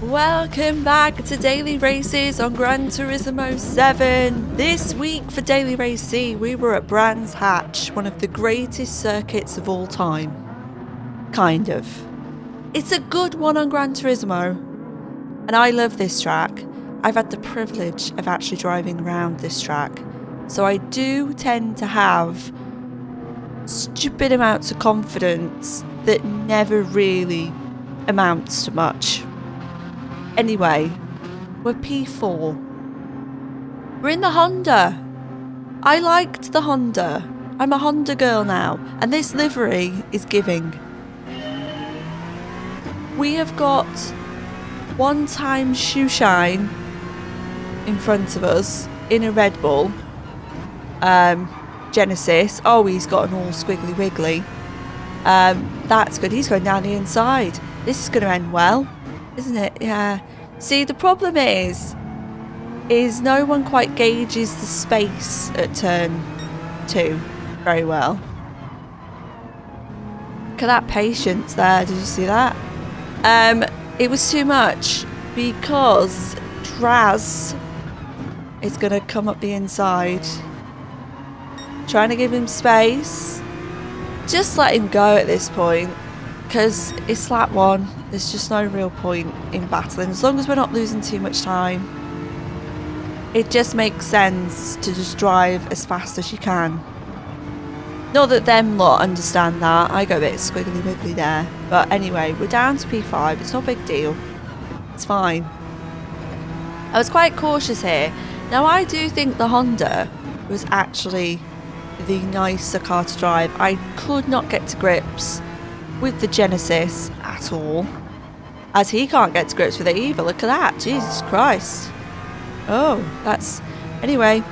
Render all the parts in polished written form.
Welcome back to Daily Races on Gran Turismo 7. This week for Daily Race C, we were at Brands Hatch, one of the greatest circuits of all time. Kind of. It's a good one on Gran Turismo, and I love this track. I've had the privilege of actually driving around this track, so I do tend to have stupid amounts of confidence that never really amounts to much. Anyway, we're P4. We're in the Honda. I liked the Honda. I'm a Honda girl now, and this livery is giving. We have got one-time shoe shine in front of us in a Red Bull. Genesis. Oh, he's got an all squiggly wiggly. That's good. He's going down the inside. This is going to end well, isn't it? Yeah. See, the problem is no one quite gauges the space at turn 2 very well. Look at that patience there. Did you see that? It was too much because Draz is going to come up the inside. Trying to give him space. Just let him go at this point, because it's lap 1. There's just no real point in battling. As long as we're not losing too much time, it just makes sense to just drive as fast as you can. Not that them lot understand that. I go a bit squiggly wiggly there. But anyway, we're down to P5. It's not a big deal. It's fine. I was quite cautious here. Now, I do think the Honda was actually the nicer car to drive. I could not get to grips with the Genesis at all, as he can't get to grips with it either. Look at that. Jesus Christ. Oh, that's... Anyway,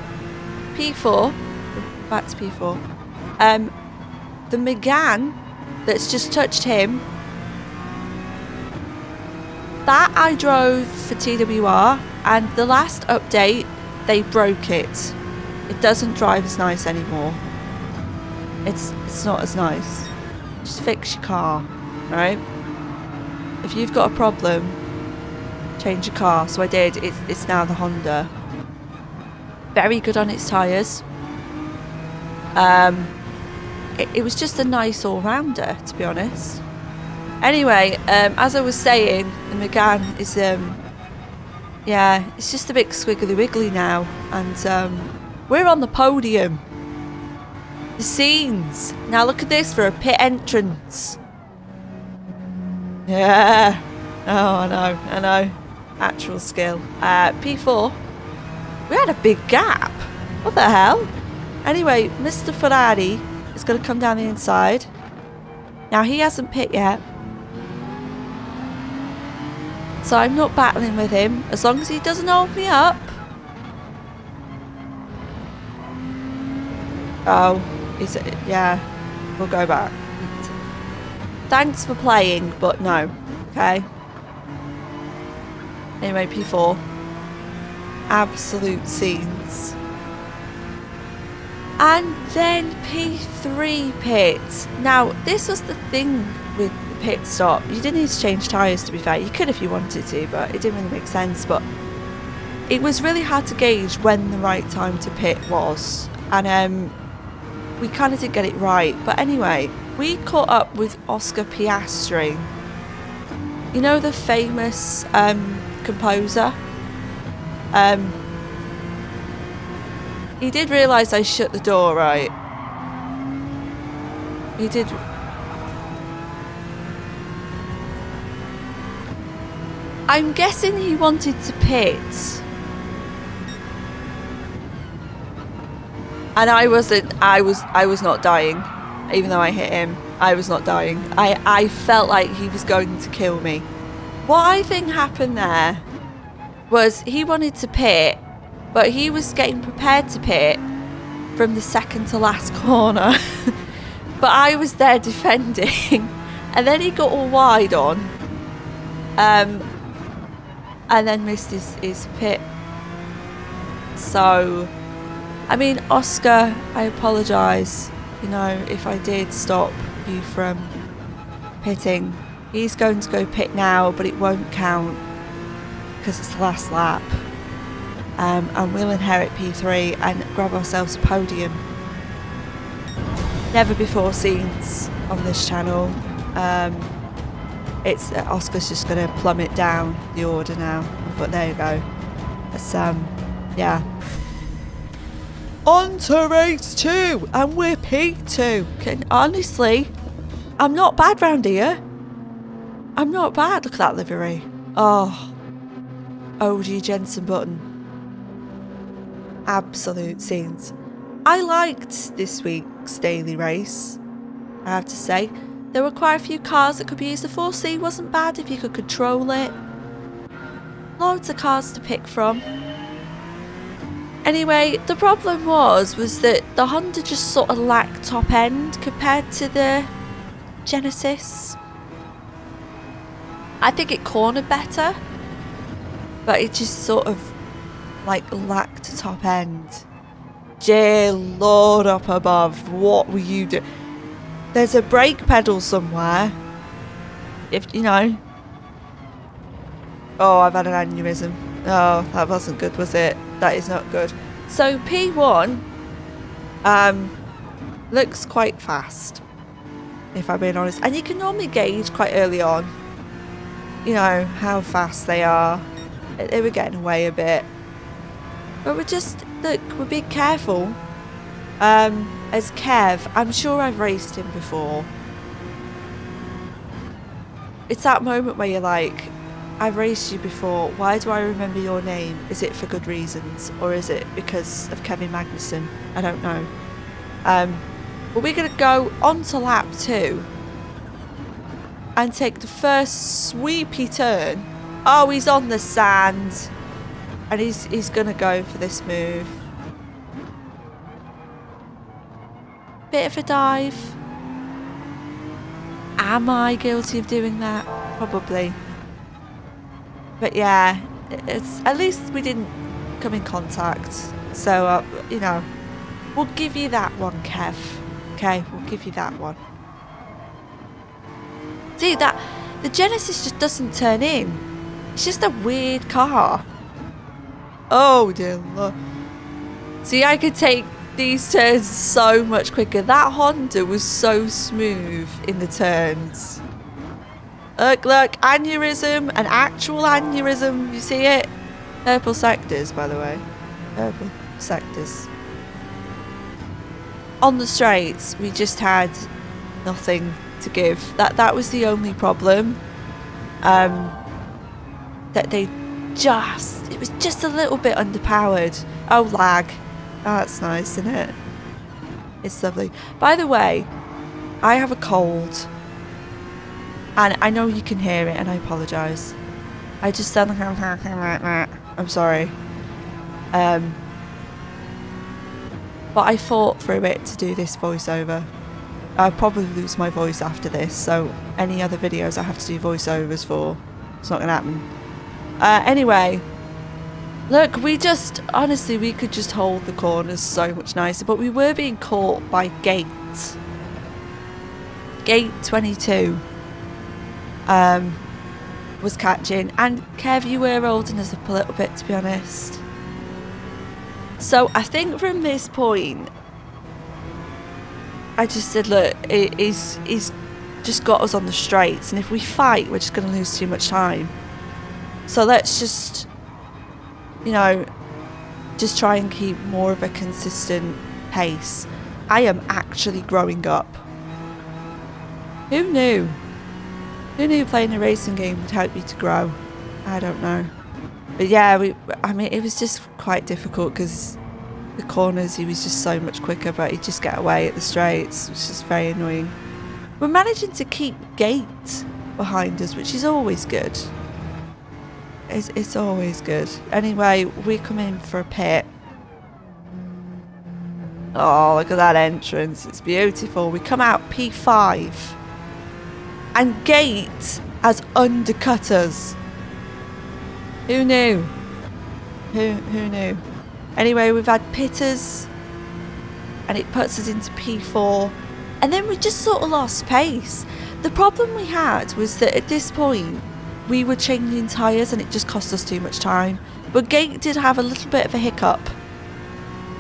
P4. Back to P4. The Megane that's just touched him, that I drove for TWR, and the last update, they broke it. It doesn't drive as nice anymore. It's not as nice. Just fix your car, right? If you've got a problem, change your car. So I did. It's now the Honda. Very good on its tyres. It was just a nice all-rounder, to be honest. Anyway, as I was saying, the Megane is yeah, it's just a bit squiggly wiggly now, and we're on the podium. The scenes. Now look at this for a pit entrance. Yeah. Oh, I know. Actual skill. P4. We had a big gap. What the hell? Anyway, Mr. Ferrari is going to come down the inside. Now, he hasn't pit yet, so I'm not battling with him as long as he doesn't hold me up. Oh, is it? Yeah, we'll go back. Thanks for playing, but no. Okay. Anyway, P4. Absolute scenes. And then P3 pit. Now, this was the thing with the pit stop. You didn't need to change tyres, to be fair. You could if you wanted to, but it didn't really make sense. But it was really hard to gauge when the right time to pit was. And we kind of did get it right. But anyway, we caught up with Oscar Piastri. You know, the famous composer? He did realise I shut the door, right? He did. I'm guessing he wanted to pit. And I was not dying. Even though I hit him, I was not dying. I felt like he was going to kill me. What I think happened there was he wanted to pit, but he was getting prepared to pit from the second to last corner. But I was there defending, and then he got all wide on, and then missed his pit. So, I mean, Oscar, I apologise, you know, if I did stop you from pitting. He's going to go pit now, but it won't count. because it's the last lap. And we'll inherit P3 and grab ourselves a podium. Never before scenes on this channel. It's Oscar's just going to plummet down the order now. But there you go. It's, yeah. On to race 2, and we're P2. Honestly, I'm not bad round here. I'm not bad. Look at that livery. Oh, OG Jensen Button. Absolute scenes. I liked this week's daily race, I have to say. There were quite a few cars that could be used. The 4C wasn't bad if you could control it. Loads of cars to pick from. Anyway, the problem was that the Honda just sort of lacked top end compared to the Genesis. I think it cornered better, but it just sort of like lacked top end. Dear Lord up above, what were you doing? There's a brake pedal somewhere. If you know. Oh, I've had an aneurysm. Oh, that wasn't good, was it? That is not good. So P1 looks quite fast, if I'm being honest. And you can normally gauge quite early on, you know, how fast they are. They were getting away a bit. But we're just, look, we're being careful. As Kev, I'm sure I've raced him before. It's that moment where you're like, I've raced you before, why do I remember your name? Is it for good reasons, or is it because of Kevin Magnussen? I don't know. But we're going to go on to lap 2 and take the first sweepy turn. Oh, he's on the sand, and he's going to go for this move. Bit of a dive. Am I guilty of doing that? Probably. But yeah, it's at least we didn't come in contact. So, you know, we'll give you that one, Kev. Okay, we'll give you that one. See, that the Genesis just doesn't turn in. It's just a weird car. Oh dear Lord. See, I could take these turns so much quicker. That Honda was so smooth in the turns. Look, aneurysm, an actual aneurysm. You see it? Purple sectors, by the way. Purple sectors. On the straights, we just had nothing to give. That was the only problem. That they it was just a little bit underpowered. Oh, lag. Oh, that's nice, isn't it? It's lovely. By the way, I have a cold. And I know you can hear it, and I apologise. I just sound like I'm sorry. But I fought through it to do this voiceover. I'll probably lose my voice after this, so any other videos I have to do voiceovers for, it's not going to happen. Anyway, look, honestly, we could just hold the corners so much nicer, but we were being caught by Gate 22. Was catching, and Kev, you were holding us up a little bit, to be honest. So I think from this point, I just said, look, he's just got us on the straights, and if we fight, we're just going to lose too much time. So let's just, you know, just try and keep more of a consistent pace. I am actually growing up. Who knew? Who knew playing a racing game would help you to grow? I don't know. But yeah, I mean, it was just quite difficult because the corners, he was just so much quicker, but he'd just get away at the straights, which is very annoying. We're managing to keep Gate behind us, which is always good. It's always good. Anyway, we come in for a pit. Oh, look at that entrance. It's beautiful. We come out P5. And Gate has undercut us. Who knew? Who knew? Anyway, we've had pitters. And it puts us into P4. And then we just sort of lost pace. The problem we had was that at this point, we were changing tyres and it just cost us too much time. But Gate did have a little bit of a hiccup,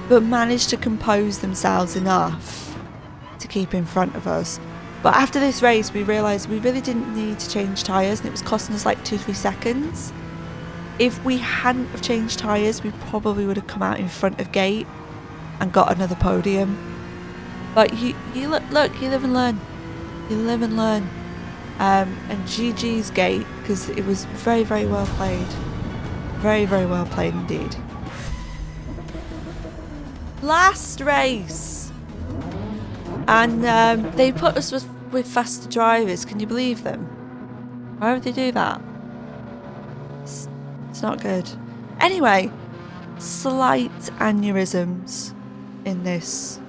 but managed to compose themselves enough to keep in front of us. But after this race, we realised we really didn't need to change tyres, and it was costing us like 2-3 seconds. If we hadn't have changed tyres, we probably would have come out in front of Gate and got another podium. But you look, you live and learn. You live and learn. And GG's Gate, because it was very, very well played. Very, very well played indeed. Last race. And they put us with faster drivers. Can you believe them? Why would they do that? It's not good. Anyway, slight aneurysms in this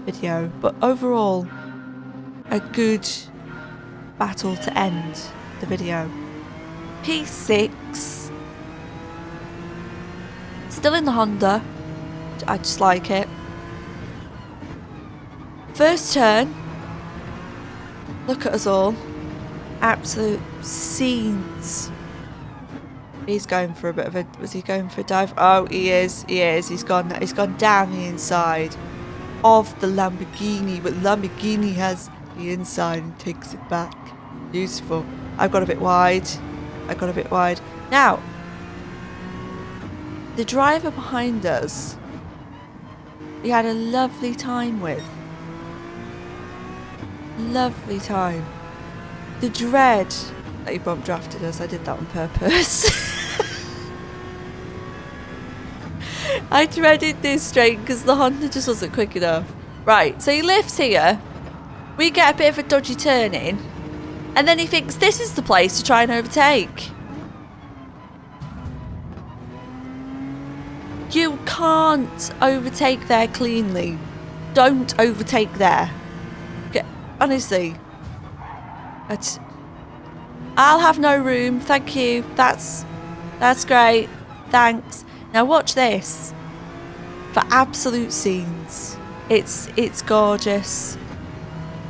video, but overall a good battle to end the video. P6, still in the Honda. I just like it. First turn, look at us all, absolute scenes. He's going for a bit of a, was he going for a dive? Oh, he is, he's gone down the inside of the Lamborghini, but Lamborghini has the inside and takes it back. Beautiful. I got a bit wide. Now, the driver behind us, he had a lovely time with. Lovely time. The dread that he bump drafted us, I did that on purpose. I dreaded this straight because the Honda just wasn't quick enough. Right, so he lifts here. We get a bit of a dodgy turn in. And then he thinks this is the place to try and overtake. You can't overtake there cleanly. Don't overtake there. Honestly. I'll have no room, thank you. That's great. Thanks. Now watch this. For absolute scenes. It's gorgeous.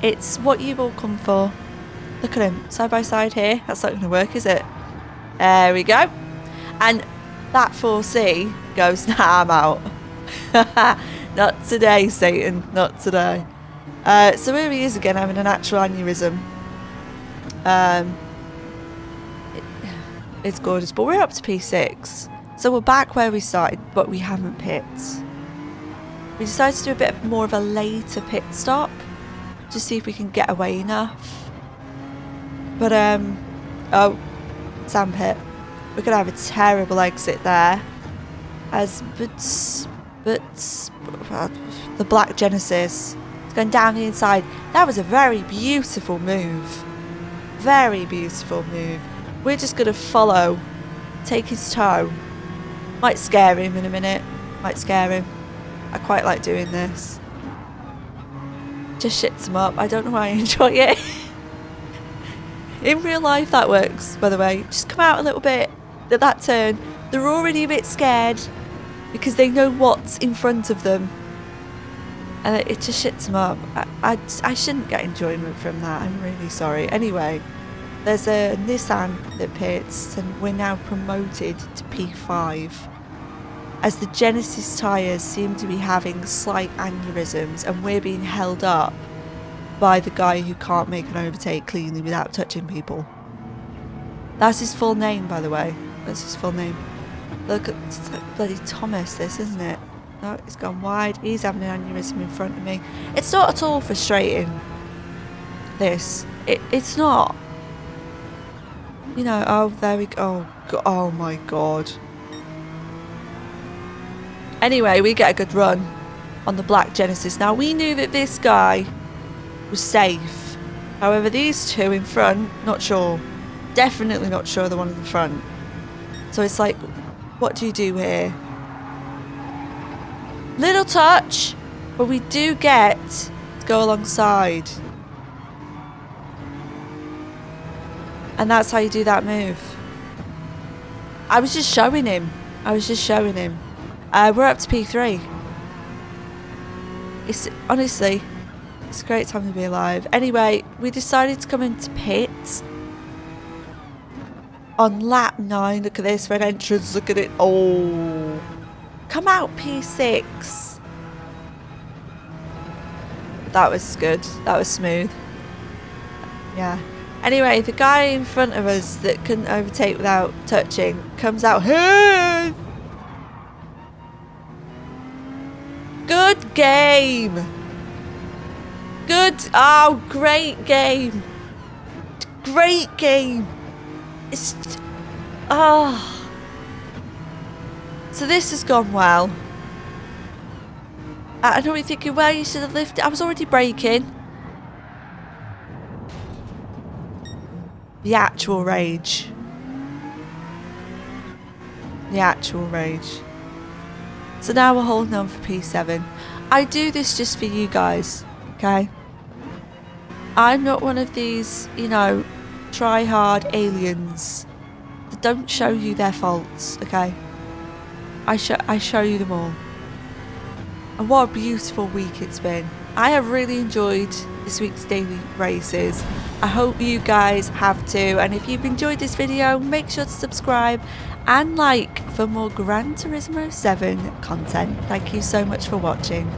It's what you've all come for. Look at him, side by side here. That's not going to work, is it? There we go. And that 4C goes, nah, I'm out. Not today, Satan. Not today. So here he is again, having an actual aneurysm. It's gorgeous, but we're up to P6. So we're back where we started, but we haven't pit. We decided to do a bit more of a later pit stop, to see if we can get away enough. But, oh, sandpit. We're going to have a terrible exit there. But the black Genesis is going down the inside. That was a very beautiful move. Very beautiful move. We're just going to follow, take his toe. Might scare him in a minute. Might scare him. I quite like doing this. Just shits him up. I don't know why I enjoy it. In real life that works, by the way. Just come out a little bit at that turn. They're already a bit scared because they know what's in front of them. And it just shits them up. I shouldn't get enjoyment from that. I'm really sorry. Anyway, there's a Nissan that pits and we're now promoted to P5. As the Genesis tyres seem to be having slight aneurysms and we're being held up by the guy who can't make an overtake cleanly without touching people. That's his full name, by the way. That's his full name. Look, it's like bloody Thomas, this, isn't it? No, it's gone wide. He's having an aneurysm in front of me. It's not at all frustrating, this. It's not. You know, oh, there we go. Oh my God. Anyway, we get a good run on the black Genesis. Now, we knew that this guy was safe. However, these two in front, not sure. Definitely not sure the one in the front. So it's like, what do you do here? Little touch, but we do get to go alongside. And that's how you do that move. I was just showing him. We're up to P3. It's honestly, it's a great time to be alive. Anyway, we decided to come into pit. On lap 9, look at this red entrance, look at it. Oh, come out P6. That was good, that was smooth. Yeah. Anyway, the guy in front of us that couldn't overtake without touching comes out. Hey! Good game. Good. Oh, great game. Great game. It's. Oh. So this has gone well. I know you're thinking, well, you should have lifted. I was already braking. The actual rage. The actual rage. So now we're holding on for P7. I do this just for you guys, okay? I'm not one of these, you know, try-hard aliens that don't show you their faults, okay? I show you them all. And what a beautiful week it's been. I have really enjoyed this week's daily races. I hope you guys have too. And if you've enjoyed this video, make sure to subscribe and like for more Gran Turismo 7 content. Thank you so much for watching.